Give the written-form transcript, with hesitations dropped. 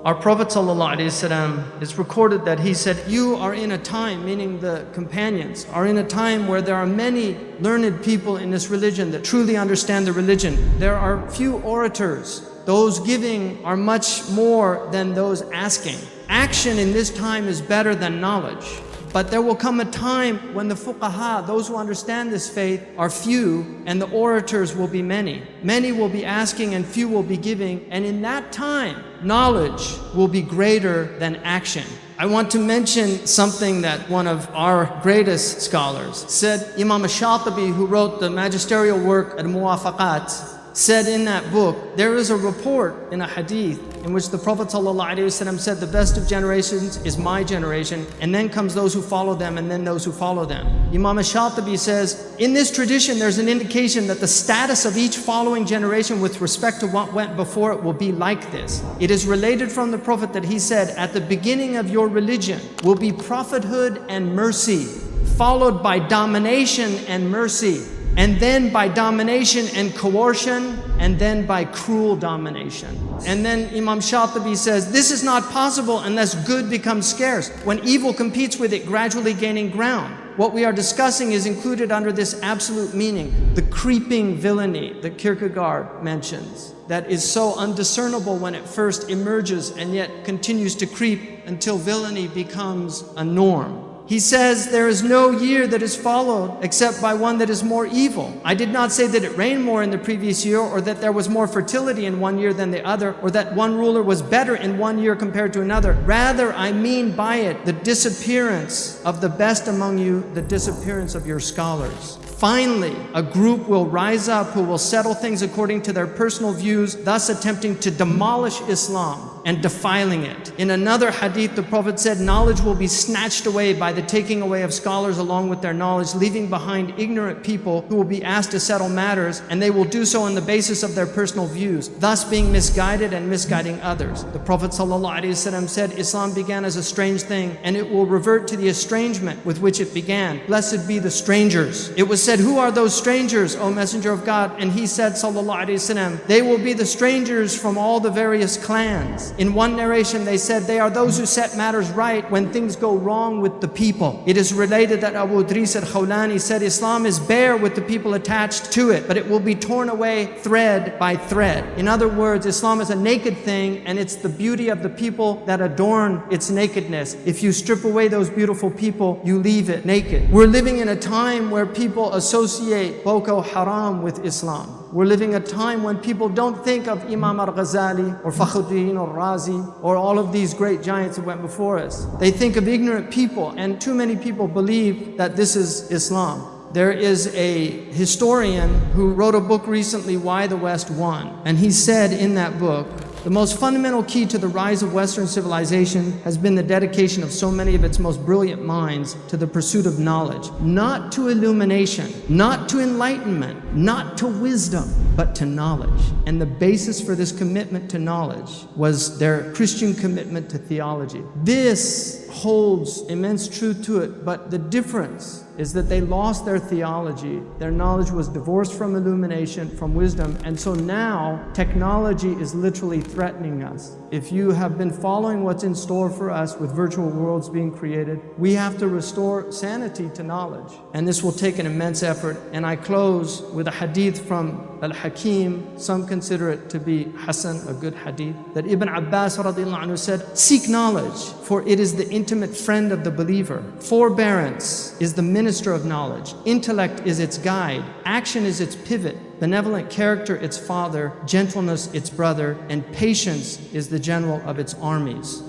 Our Prophet ﷺ, it's recorded that he said, you are in a time, meaning the companions, are in a time where there are many learned people in this religion that truly understand the religion. There are few orators. Those giving are much more than those asking. Action in this time is better than knowledge. But there will come a time when the fuqaha, those who understand this faith, are few and the orators will be many. Many will be asking and few will be giving. And in that time, knowledge will be greater than action. I want to mention something that one of our greatest scholars said. Imam al-Shatibi, who wrote the magisterial work Al-Muwafaqat, said in that book, there is a report in a hadith in which the Prophet ﷺ said, the best of generations is my generation, and then comes those who follow them, and then those who follow them. Imam al-Shatibi says, in this tradition there's an indication that the status of each following generation with respect to what went before it will be like this. It is related from the Prophet that he said, at the beginning of your religion will be prophethood and mercy, followed by domination and mercy, and then by domination and coercion, and then by cruel domination. And then Imam Shatibi says, this is not possible unless good becomes scarce, when evil competes with it, gradually gaining ground. What we are discussing is included under this absolute meaning, the creeping villainy that Kierkegaard mentions, that is so undiscernible when it first emerges and yet continues to creep until villainy becomes a norm. He says, there is no year that is followed except by one that is more evil. I did not say that it rained more in the previous year, or that there was more fertility in one year than the other, or that one ruler was better in one year compared to another. Rather, I mean by it the disappearance of the best among you, the disappearance of your scholars. Finally, a group will rise up who will settle things according to their personal views, thus attempting to demolish Islam and defiling it. In another hadith, the Prophet said, knowledge will be snatched away by the taking away of scholars along with their knowledge, leaving behind ignorant people who will be asked to settle matters, and they will do so on the basis of their personal views, thus being misguided and misguiding others. The Prophet ﷺ said, Islam began as a strange thing, and it will revert to the estrangement with which it began. Blessed be the strangers. It was said, who are those strangers, O Messenger of God? And he said, ﷺ, they will be the strangers from all the various clans. In one narration they said, they are those who set matters right when things go wrong with the people. It is related that Abu Idris al-Khawlani said, Islam is bare with the people attached to it, but it will be torn away thread by thread. In other words, Islam is a naked thing, and it's the beauty of the people that adorn its nakedness. If you strip away those beautiful people, you leave it naked. We're living in a time where people associate Boko Haram with Islam. We're living a time when people don't think of Imam al-Ghazali or Fakhruddin or Razi or all of these great giants that went before us. They think of ignorant people, and too many people believe that this is Islam. There is a historian who wrote a book recently, Why the West Won. And he said in that book, the most fundamental key to the rise of Western civilization has been the dedication of so many of its most brilliant minds to the pursuit of knowledge, not to illumination, not to enlightenment, not to wisdom, but to knowledge. And the basis for this commitment to knowledge was their Christian commitment to theology. This holds immense truth to it, but the difference is that they lost their theology. Their knowledge was divorced from illumination, from wisdom, and so now technology is literally threatening us. If you have been following what's in store for us with virtual worlds being created, we have to restore sanity to knowledge. And this will take an immense effort. And I close with a hadith from Al-Hakim. Some consider it to be Hasan, a good hadith, that Ibn Abbas radiallahu anhu said, seek knowledge, for it is the intimate friend of the believer. Forbearance is the minister of knowledge. Intellect is its guide. Action is its pivot. Benevolent character its father. Gentleness its brother. And patience is the general of its armies.